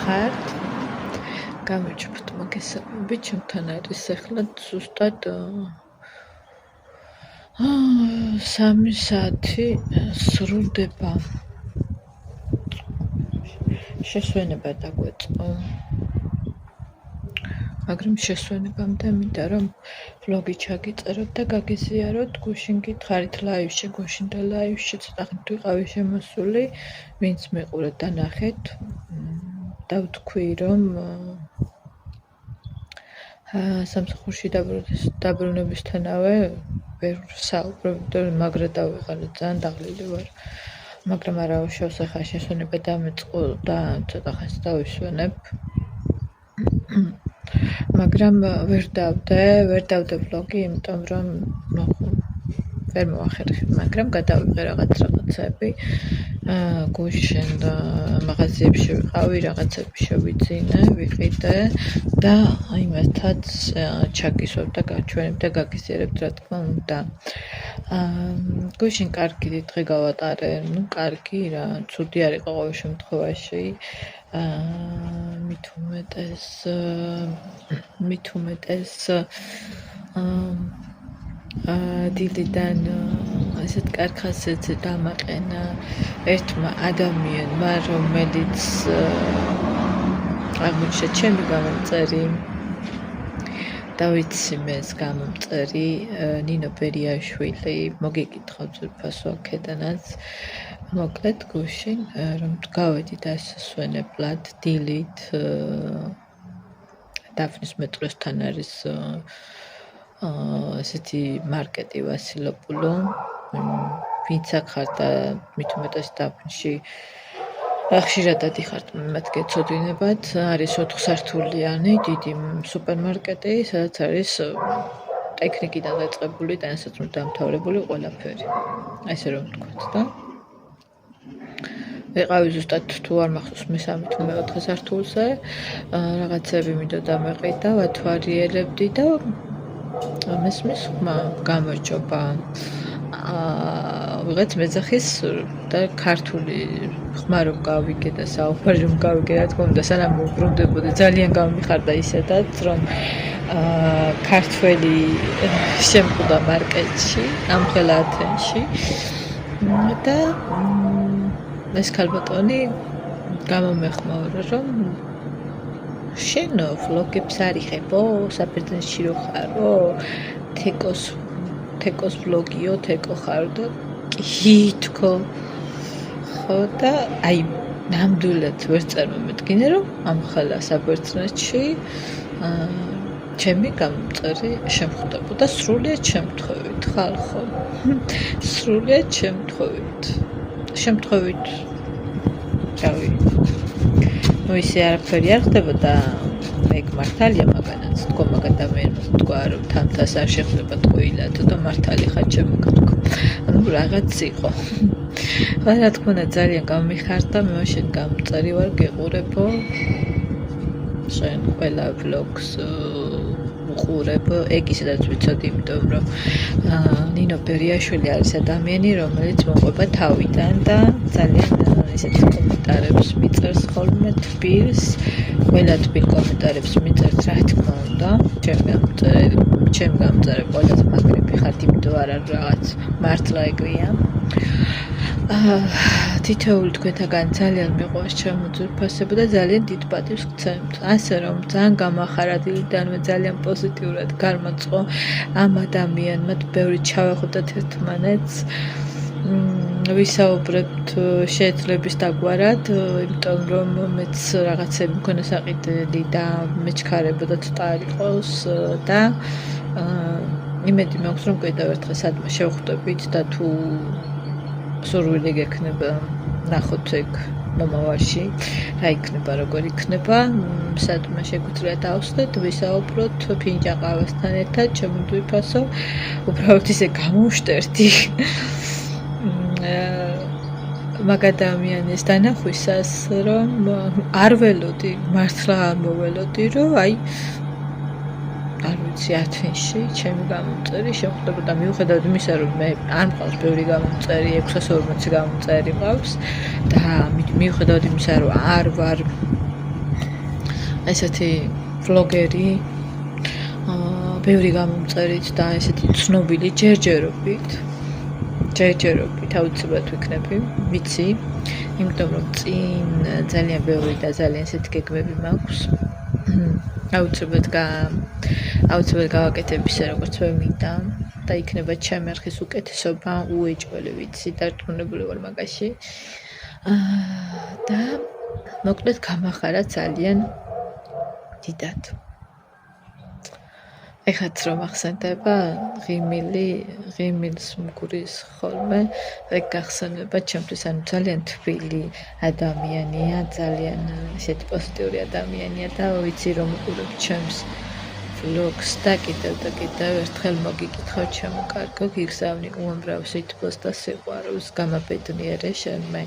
ხართ? გამიჩვენოთ მოგესალმები, ჩემთან არის ახლა ზუსტად 3 საათი სრულდება. შესვენება დაგვეწყო. მაგრამ შესვენებამდე მინდა რომ ვლოგი ჩაგიწეროთ და გაგიზიაროთ. გუშინ გითხარით ლაივში, გუშინ და ლაივში ცოტა ხნით ვიყავი შემოსული, ვინც მეყურეთ და ნახეთ. და ვთქვი რომ სამსახურში დაბრუნებისთანავე ვერ საუბრობ, მაგრა დავიღალე, ძალიან დაღლილი ვარ. მაგრამ არა უშავს, ახლა შესვენება დამეწყო და ცოტა ხანს დავისვენებ. მაგრამ ვერ დავდე ვლოგი, იმიტომ რომ ვერ მოახერხე, მაგრამ გადავიღე რაღაცები. გუშინ მაღაზიებში ვიყავი, რაღაცები შევიძინე, ვიყიდე და იმათაც ჩაგისვებ და გაჩვენებ და გაგიზიარებ, რა თქმა უნდა. გუშინ კარგი დღე გავატარე, კარგი რა, ცუდი არ იყო ყოველ შემთხვევაში. მით უმეტეს დილიდან ესეთ კარგ ხასიათზე დამაყენა ერთმა ადამიანმა, რომელიც აღმოჩნდა ჩემი გამომწერი და ვიცი მეს გამომწერი ნინო ბერიაშვილი, მოგეკითხავთ ზურფასო აქედანაც. მოკლედ გუშინ რომ გავედი დასასვენებლად დილით დაფნის მეტროსთან არის ესეთი მარკეტი ვასილოპულო, ვინც აქ ხართ და მით უმეტეს დაფნში ხშირადად იხართ, მათ გეცოდინებათ, არის 4 სართულიანი დიდი სუპერმარკეტი, სადაც არის ტექნიკიდან დაწყებული და დასაცმელად დამთავრებული ყველაფერი. ესე რომ ვთქვათ და ვიყავი ზუსტად თუ არ მახსოვს მე-3 თუ მე-4 სართულზე, რაღაცები მინდოდა მეყიდა, ვათვალიერებდი და მესმის ხმა გამარჯობა. ვიღაც მეძახის და ქართული ხმა რომ გავიგე და საუბარი რომ გავიგე, რა თქმა უნდა, სანამ ვუბრუნდებოდი, ძალიან გამიხარდა ისედაც, რომ ქართველი შემკვდა მარკეტში, ამხელა ათენში და ეს ქალბატონი გამომეხმაურა, რომ შენ ვლოგებს არ იხებო, საბერძნეთში რო ხარო, თეკოს ვლოგიო, თეკო ხარ და კი თქო. ხო და აი ნამდვილად ვერ წარმომედგინე, რომ ამხელა საბერძნეთში ჩემი გამომწერი შემხვდებოდა სრულიად შემთხვევით, ხალხო. სრულიად შემთხვევით. რავი. ისე არაფერი არ ხდებოდა, ეგ მართალია, მაგანაც თქო, მაგ ადამიანს თქვა, რომ თამთას არ შეხვდება ტყუილად და მართალი ხარ ჩემო გთქო. ანუ რაღაც იყო. რა თქმა უნდა ძალიან გამიხარდა, მე შენ გამწერი ვარ, გეყურებო. შენ ყველა ვლოგს უყურებ, ეგ ისედაც ვიცოდი, იმიტომ რომ ნინო ბერიაშვილი არის ადამიანი, რომელიც მოყვება თავიდან და ძალიან ისეთი კომენტარებს მიწერს ხოლმე თბილს, ყველა თბილ კომენტარებს მიწერს, რა თქმა უნდა, ჩემი გამწერი ყველაზე მაგრები ხართ, იმიტომ არა რაღაც მართლა ეგრეა. თითოეული თქვენთაგან ძალიან მიყვარს ჩემო ძვირფასებო და ძალიან დიდ პატივს გცემთ. ასე რომ ძალიან გამახარა დილიდანვე, ძალიან პოზიტიურად გარმოწყო ამ ადამიანმა, ბევრი ჩავეხუტათ ერთმანეთს. ვისაუბრებთ შეძლების დაგვარად, იმიტომ რომ მეც რაღაცები მქონდა საყიდელი და მეჩქარებოდა ცოტა არ იყოს და იმედი მაქვს, რომ კიდევ ერთხელ სადმე შევხვდებით და თუ სურვილი გექნება ნახოთ ეგ მომავალში, რა იქნება, როგორ იქნება, სადმე შეგვიძლია დავსვდეთ, ვისაუბროთ ფინჯან ყავასთან ერთად, ჩემო ძვირფასო, უბრალოდ ისე გამოვშტერდი მაგ ადამიანის დანახვისას, რომ არ ველოდი, მართლა არ მოველოდი, რომ აი არ ვიცი, ათენში ჩემი გამომწერი შეხვდებოდა, მიუხედავად იმისა, რომ მე არ მყავს ბევრი გამომწერი, 640 გამომწერი მყავს და მიუხედავად იმისა, რომ არ ვარ ესეთი vlogeri, ბევრი გამომწერით და ესეთი ცნობილი ჯერჯერობით აუცილებლად ვიქნები, ვიცი, იმიტომ რომ წინ ძალიან ბევრი და ძალიან ესეთი გეგმები მაქვს. აუცილებლად გავაკეთებ ისე როგორც მე მინდა და იქნება ჩემი არხის უკეთესობა, უეჭველი ვიცი, დარწმუნებული ვარ მაგაში. და მოკლედ გამახარა ძალიან დიდად. ეხაც რომ ახსენდება ღიმილს მგურის ხოლმე, ეგ გახსენება ჩემთვის, ანუ ძალიან თბილი ადამიანია, ძალიან ესეთი პოზიტიური ადამიანია და ვიცი რომ უყურებ ჩემს vlogs და კიდევ ერთხელ მოგიკითხავ ჩემო კარგო, გიგზავნი უამრავ სითბოს და სიყვარულს, გამაბედნიერე შენმე.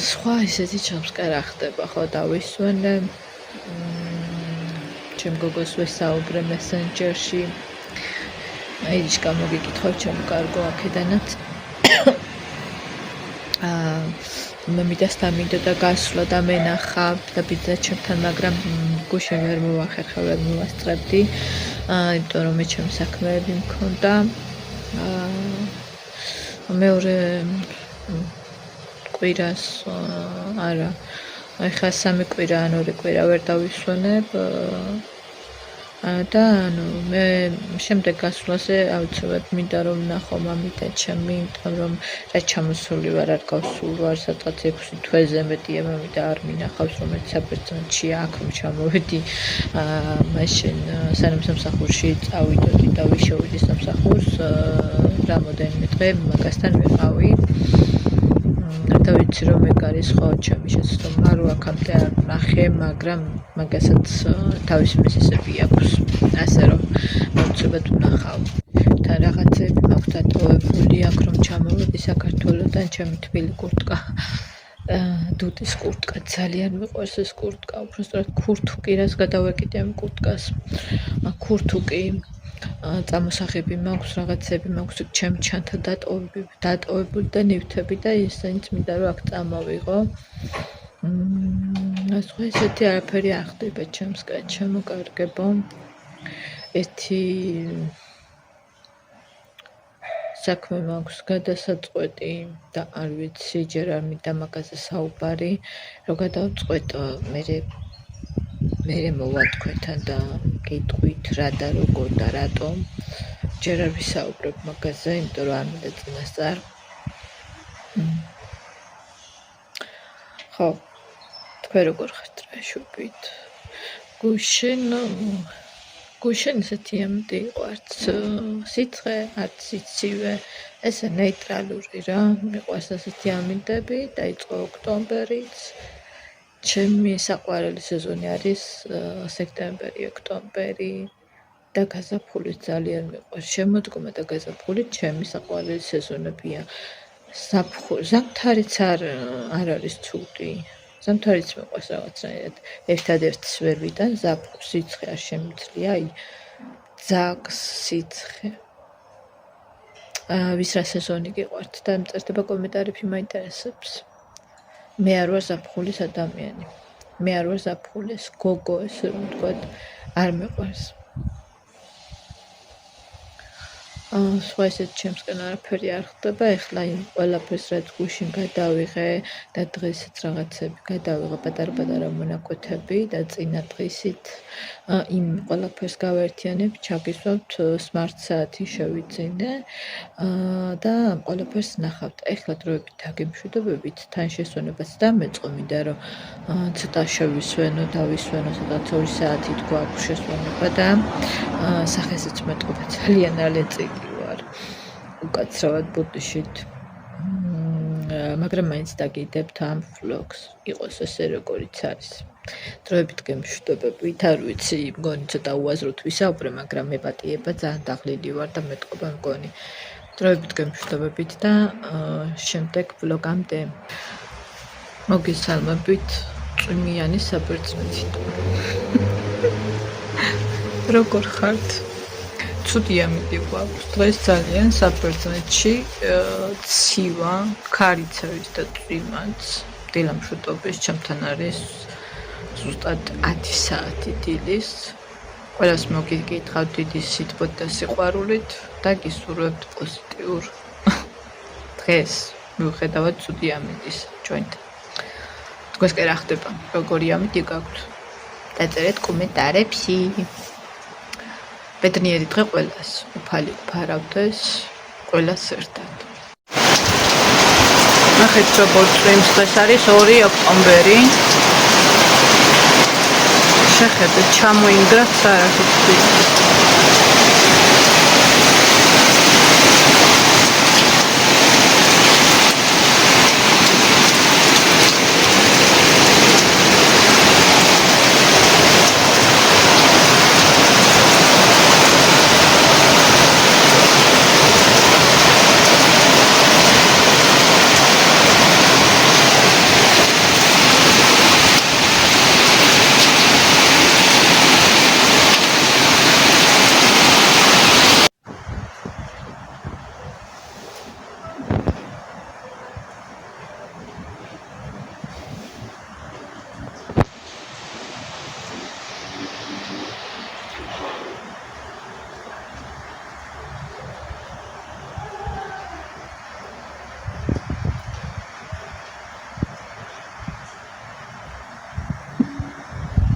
სხვა ისეთი ჩამსკა რა ხდება, ხო დავისვენე. ჩემ გოგოს ვესაუბრე მესენჯერში. აიჩკა მოგიკითხავ ჩემო კარგო აქედანაც. მე მინდა გასვლა და მენახა და ბიძა ჩემთან, მაგრამ გუშინ ვერ მოვახერხე, ვერ მოვასწრებდი, იმიტომ რომ მე ჩემი საქმეები მქონდა. მეორე კვირას არა, ეხლა 3 კვირა ან 2 კვირა ვერ დავისვენებ და ანუ მე შემდეგ გასვლაზე აუცილებლად მინდა რომ ნახო მამიდა ჩემი, იმიტომ რომ რა ჩამოსული ვარ, არ გავსულ ვარ სადღაც 6 თვეზე მეტია მამიდა არ მინახავს, რომელიც საბერძნეთში აქ რომ ჩამოვედი, მაშინ სანამ სამსახურში წავიდოდი და ვიშოვიდი სამსახურს, რამოდენიმე დღე მაგასთან ვიყავი. და ვიცი რომ ეგ არის ხო ჩემი შეცდომა, რომ აქამდე არ ვნახე, მაგრამ მაგასაც თავისი მიზეზები აქვს, ასე რომ აუცილებლად ვნახავ. და რაღაცები მაქვს დატოვებული, აქ რომ ჩამოვედი საქართველოდან, ჩემი თბილი კურტკა, დუტის კურტკა, ძალიან მიყვარს ეს კურტკა, უბრალოდ ქურთუკი, რას გადავეკიდე ამ კურტკას, ქურთუკი, წამოსაღები მაქვს, რაღაცები მაქვს, ჩემი ჩანთა დატოვებული და ნივთები და ისინიც მინდა რომ აქ წამოვიღო. სხვა ესეთი არაფერი არ ხდება ჩემსკენ, ჩემოკარგებო. ერთი საქმე მაქვს გადასაწყვეტი და არ ვიცი, ჯერ არ მინდა მაგაზე საუბარი, რომ გადავწყვეტ, მე მოვათქვეთან და გიტყვით რა და როგორ და რატომ. ჯერ არ ვისაუბრებ მაგაზე, იმიტომ რომ არ მინდა წინასწარ. ხო, თქვენ როგორ ხართ რა შუბით? გუშინ ესეთი ამდი იყო, არც სიცხე, არც სიცივე, ესე ნეიტრალური რა, მიყვარს ესეთი ამინდები, დაიწყო ოქტომბერიც. ჩემი საყვარელი სეზონი არის სექტემბერი, ოქტომბერი და გაზაფხულიც ძალიან მიყვარს. შემოდგომა და გაზაფხული ჩემი საყვარელი სეზონებია. ზამთარიც არ არის ცუდი. ზამთარიც მიყვარს რაღაცნაირად. ერთადერთს ვერ ვიტან ზაფხულს, სიცხე არ შემიძლია, აი ძაგს, სიცხე. ვის რა სეზონი გიყვართ და მწერდება კომენტარებში, მაინტერესებს. მე არ ვარ ზაფხულის ადამიანი. მე არ ვარ ზაფხულის გოგო, ესე რომ ვთქვათ, არ მიყვარს. სხვა ესეთ ჩემსკენ არაფერი არ ხდება, ეხლა იმ ყველაფერს რაც გუშინ გადავიღე და დღესაც რაღაცები გადავიღე, პატარა მონაკვეთები და წინა დღისით იმ ყველაფერს გავერთიანებ, ჩაგისვავთ smart საათი შევიძინე და ამ ყველაფერს ნახავთ. ეხლა დროებით დაგემშვიდობებით, თან შესვენებაც დამეწყო, მინდა რომ ცოტა შევისვენო, დავისვენო, სადღაც 2 საათით გვაქვს შესვენება და სახესაც მეტყობა ძალიან წიგნი ვარ უკაცრავად ბუდიშით, მაგრამ მაინც დაგიდებთ ამ vlogs, იყოს ესე როგორიც არის. დროებით გემშვიდობებით, არ ვიცი, მგონი ცოტა უაზროდ ვისაუბრე, მაგრამ მეპატიება ძალიან დაღლილი ვარ და მეტყობა მგონი. დროებით გემშვიდობებით და შემდეგ vlogამდე მოგესალმებით წვიმიანი საბერძნეთით. როგორ ხართ? ცუდი ამინდი გვაქვს. დღეს ძალიან საბერძნეთში ცივა, ქარიც არის და წვიმაც. დილამშვიდობის, ჩემთან არის ზუსტად 10 საათი დილის. ყველას მოგიკითხავთ დიდი სიტყვით და სიყვარულით და გისურვებთ პოზიტიურ დღეს. მიუხედავად ცუდი ამინდის ჩვენთან. თქვენს კი რა ხდება? როგორი ამინდი გაქვთ? დაწერეთ კომენტარებში. ბედნიერი დღე ყველას. უფალი გფარავდეს ყველას ერთად. ნახეთ როგორ წვიმს დღეს არის 2 ოქტომბერი. შეხედეთ ჩამოინგრათ საერთოდ.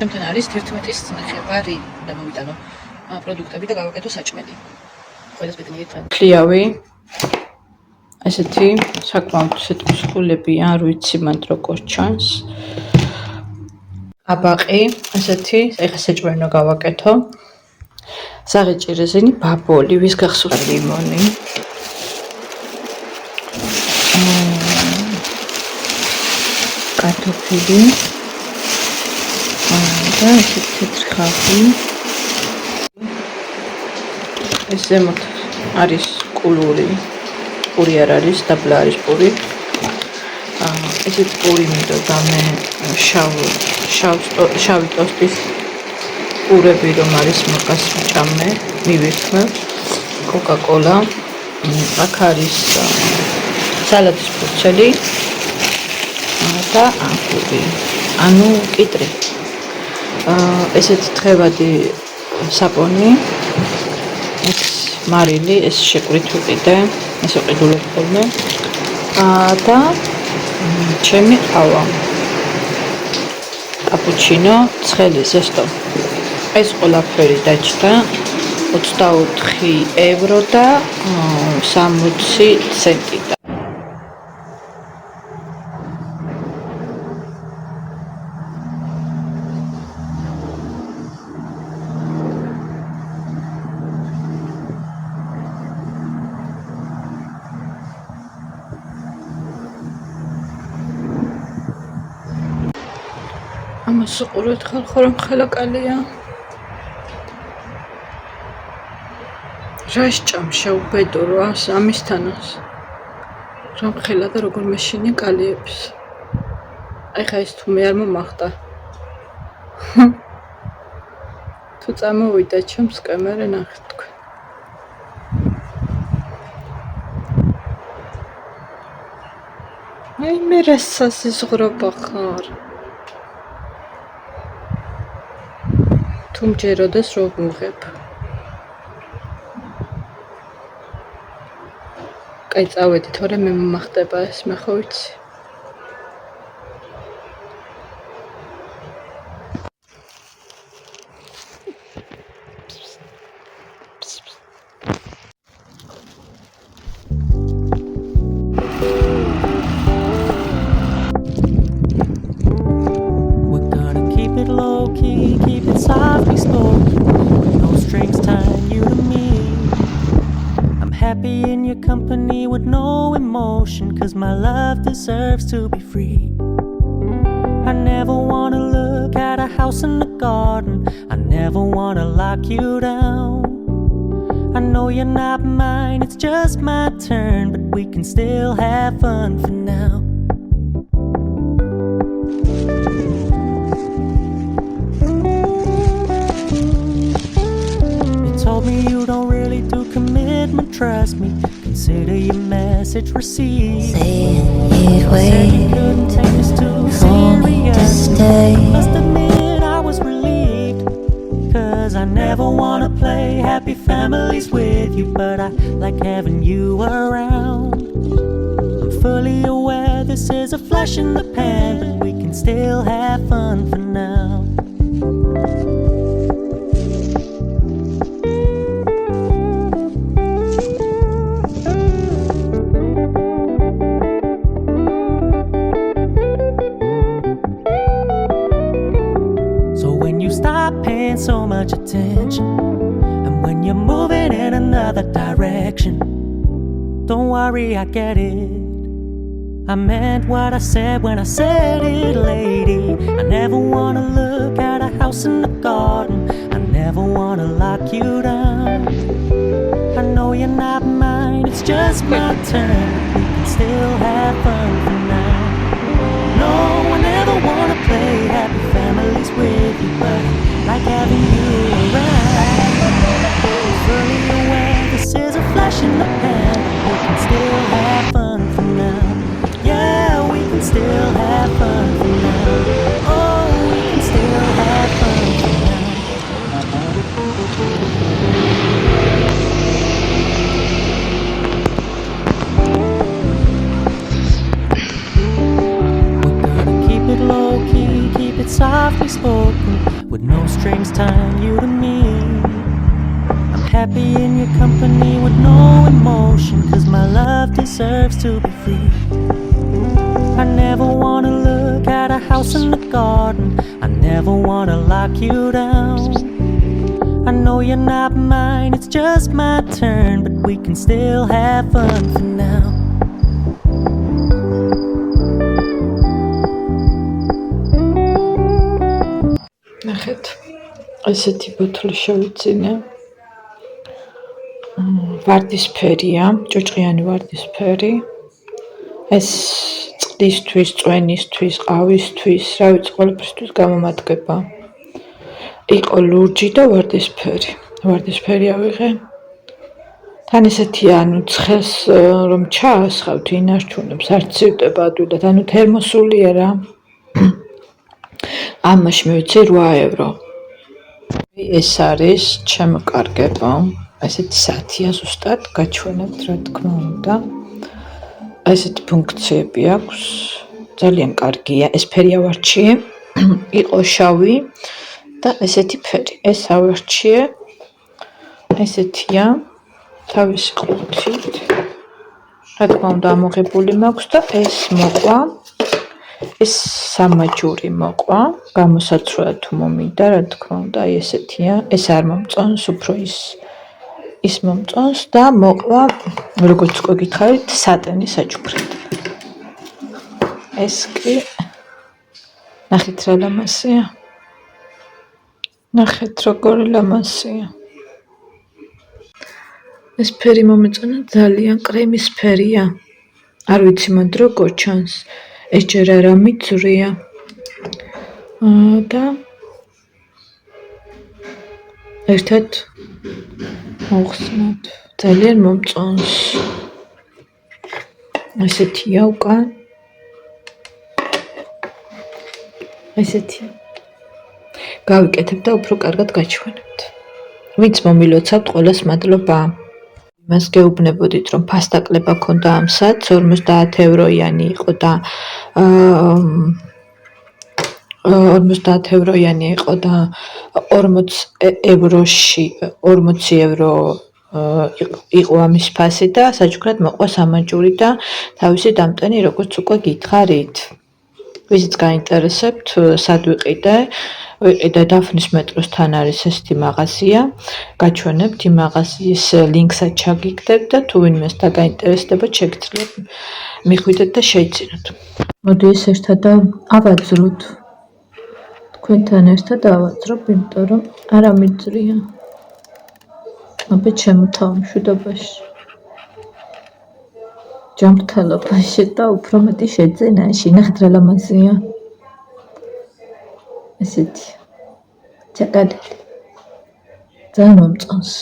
Ჩემთან არის 11-ის ნახევარი და მოვიტანო პროდუქტები და გავაკეთო საჭმელი. ყველას ბედნიერი დღე. ქლიავი. ესეთი საკმაოდ სიტყვისხულები არ ვიცი მანდ როგორ ჩანს. აბაყი, ესეთი, ეხა საჭმელი გავაკეთო. საღიჭი რეზინი, ბაბოლი, ვის გახსოვს ლიმონი. კარტოფილი. და ესეთ თეთრი ხალხი. ეს ზემოთ არის კულური. პური არ არის, დაბლა არის პური. ესეთ პური მინდოდა მე შავი ტოსტის პურები რომ არის მაგას ვჭამე, მივიხმევ. კოკა-კოლა. აქ არის სალადის ფურცელი და ამპული. ანუ კიტრი. ესეთ თხევადი საპონი, ეს მარილი, ეს შეკვრით ვიყიდე, ეს ვიყიდულებ ხოლმე და ჩემი ყავა, კაპუჩინო, ცხელი ზესტო. ეს ყველაფერი დაჭდა 24 ევრო და 60 ცენტი. ამას უყურეთ ხალხო რომ ხელაკალია. რა ისჭამ შეუბედო რა ამისთანაც. რომ ხელა და როგორ მეშინი კალიებს. აი ხა ეს თუ მე არ მომახდა. თუ წამოვიდა ჩემს კამერა ნახეთ თქვენ. აი მე რა სასიზღრობა ხარ. თუ მჯეროდეს რომ ვუღებ. კაი წავედი, თორემ მე მომახდება ეს, მე ხო ვიცი. We're gonna keep it low key, keep it softly spoken. No strings tying you to me. I'm happy in your company with no emotion, 'cause my love deserves to be free. I never wanna look at a house in the garden. I never wanna lock you down. I know you're not mine, it's just my turn, but we can still have fun for now. You told me you don't really do commitment, trust me. Consider your message received. Saying you Said you wait couldn't take this too for me to serious. stay. Must admit 'cause I never wanna play happy families with you, but I like having you around. I'm fully aware this is a flash in the pan, but we can still have fun for now. Stop paying so much attention, and when you're moving in another direction, don't worry, I get it. I meant what I said when I said it, lady. I never wanna look at a house in the garden. I never wanna lock you down. I know you're not mine, it's just my turn. We can still have fun for now. No, I never wanna play happy families with you, but I like having you around. I'm fully aware this is a flash in the pan. We can still have fun for now. Yeah, we can still have fun for now. Oh, we can still have fun for now. Low key, keep it softly spoken, with no strings tying you to me. I'm happy in your company with no emotion, 'cause my love deserves to be free. I never wanna look at a house in the garden. I never wanna lock you down. I know you're not mine, it's just my turn, but we can still have fun for now. ნახეთ, ესეთი ბოთლი შევიწინე. ვარდისფერია, ჭუჭყიანი ვარდისფერი. ეს წყლისთვის, წვენისთვის, ყავისთვის, რა ვიცი, ყველაფრისთვის გამომადგება. იყო ლურჯი და ვარდისფერი. ვარდისფერი ავიღე. თან ესეთია, ანუ ცხელს რომ ჩაასხავთ, ინარჩუნებს, არ ცივდება ადვილად, ანუ თერმოსულია რა. ამაში მივიცე 8 ევრო. ეს არის ჩემკარგება. ესეთი სათია ზუსტად, გაჩვენებთ რა თქმა უნდა. ესეთი ფუნქციები აქვს. ძალიან კარგია. ეს ფერი ავარჩიე. იყო შავი და ესეთი ფერი. ეს ავარჩიე. ესეთია. თავისი ყუთით. რა თქმა უნდა ამოღებული მაქვს და ეს მოყვა. ეს სამაჯური მოყვა, გამოსაცვლელად თუ მომინდა, რა თქმა უნდა, აი ესეთია, ეს არ მომწონს, უფრო ის მომწონს და მოყვა, როგორც უკვე გითხარით, სატენი საჩუქრად. ეს კი ნახეთ რა ლამაზია. ნახეთ როგორი ლამაზია. ეს ფერი მომეწონა ძალიან, კრემის ფერია. არ ვიცი მანდ როგორ ჩანს. ეს ჯერ არა მიწვრია და ერთად მოხსნათ ძალიან მომწონს ესეთია უკან ესეთი გავიკეთებ და უფრო კარგად გაჩვენებთ ვინც მომილოცავთ ყველას მადლობა მას გეუბნებოდით რომ ფასტაკლება ქონდა ამ საათს 50 ევროიანი იყო და 50 ევროიანი იყო და 40 ევროში 40 ევრო იყო ამის ფასი და საჩუქრად მოყვა სამაჯური და თავისი დამტენი როგორც უკვე გითხარით ვიზიც გაინტერესებთ სად ვიყიდე დაფნის მეტროსთან არის ესეთი მაღაზია გაჩვენებთ იმ მაღაზიის ლინკსაც ჩაგიგდებთ და თუ ვინმეს დაგაინტერესდებათ შეგიძლიათ მიხვიდეთ და შეიძინოთ მოდი ეს ერთად ავაძროთ თქვენთან ერთად ავაძრობ იმიტომ რომ არა მიძრია აბა ჩემოთავ მშვიდობაში ჯანმრთელობაში და უფრო მეტი შეძენაში ნახეთ რა ლამაზია ესეთი ჩაკადეთ ძალიან მომწონს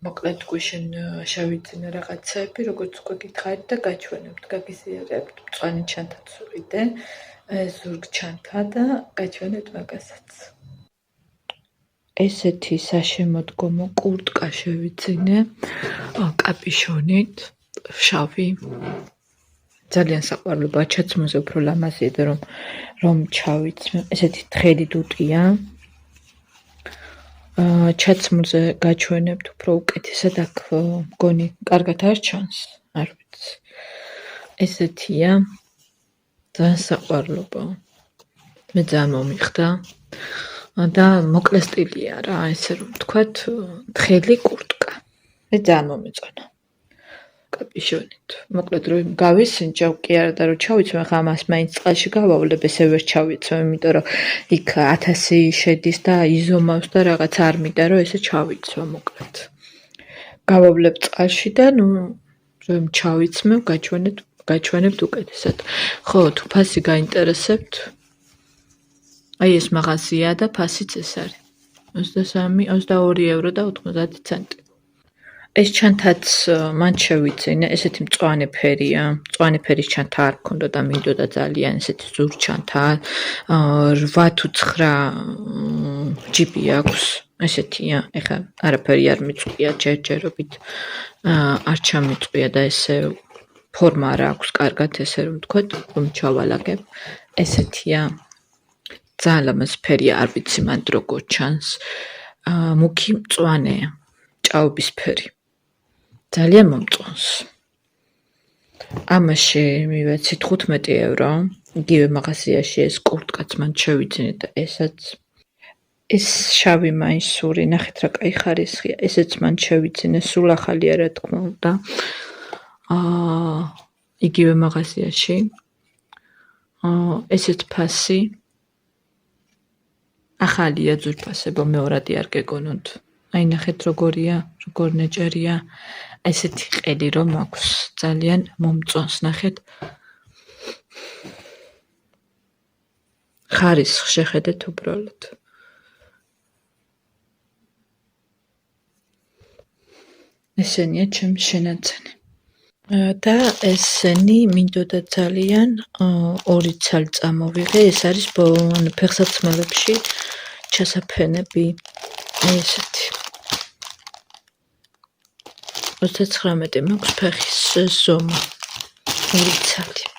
მოკლედ გვიშენ შევიძინე რაღაცები, როგორც უკვე გითხარით და გაჩვენებთ, გაგიზიარებთ მწვანე ჩანთაცურიდან, ზურგ ჩანთა და გაჩვენებთ მაგასაც. ესეთი საშემოდგომო კურტკა შევიძინე კაპიშონით, შავი. ძალიან საყვარლებაა, ჩაცმულზე უფრო ლამაზია და რომ ჩავიცმე. ესეთი თხელი დუტია. ჩაცმულზე გაჩვენებთ უფრო უკეთესად აქ მგონი კარგად არ ჩანს, არ ვიცი. ესეთია. ძალიან საყვარლებაა. მე ძალიან მომიხდა. და მოკლე სტილია რა, ესე რომ ვთქვათ, თხელი კურტკა. მე ძალიან მომეწონა. კაპიშონით. მოკლედ რომ გავისინჯავ კი არა და რომ ჩავიცმე, ხა ამას მაინც წყალში გავავლებ, ესე ვერ ჩავიცმე, იმიტომ რომ იქ 1000 შედის და იზომავს და რაღაც არ მინდა რომ ესე ჩავიცმე მოკლედ. გავავლებ წყალში და რომ ჩავიცმე, გაჩვენებთ უკეთესად. ხო, თუ ფასი გაინტერესებთ, აი ეს მაღაზია და ფასიც ეს არის. 22 евро და 90 ცენტი. ეს ჩანთაც მან შევიძინე, ესეთი მწვანე ფერია, მწვანე ფერის ჩანთა არ მქონდა და მინდოდა ძალიან, ესეთი ზურგ ჩანთა, 8 თუ 9 ჯიბი აქვს, ესეთია, ეხლა არაფერი არ მიწვია ჯერჯერობით, არ ჩამიწვია და ესე ფორმა არ აქვს კარგად, ესე რომ ვთქვათ, რომ ჩავალაგებ, ესეთია, ძალიან ლამაზი ფერია, არ ვიცი მან როგორ ჩანს, მუქი მწვანეა, ჭაობის ფერი. ძალიან მომწონს. ამაში მივეცი 15 евро. იგივე მაღაზიაში ეს კურტკაც მან შევიძინე და ესაც. ეს შავი მაისური, ნახეთ რა კაი ხარისხია. ესეც მან შევიძინე, სულ ახალია რა თქმა უნდა. იგივე მაღაზიაში. ესეც ფასი. ახალია ძვირფასებო, მეორადი არ გეგონოთ. აი ნახეთ როგორია, როგორ ნეჭერია. ესეთი ყელი რომ აქვს, ძალიან მომწონს, ნახეთ. ხარისხს შეხედეთ უბრალოდ. ესენია ჩემი შენაძენი. და ესენი მინდოდა ძალიან 2 ცალი წამოვიღე, ეს არის ფეხსაცმელებში ჩასაფენები. ესეთი. 39 მაქვს ფეხის ზომა. 2 ცალი.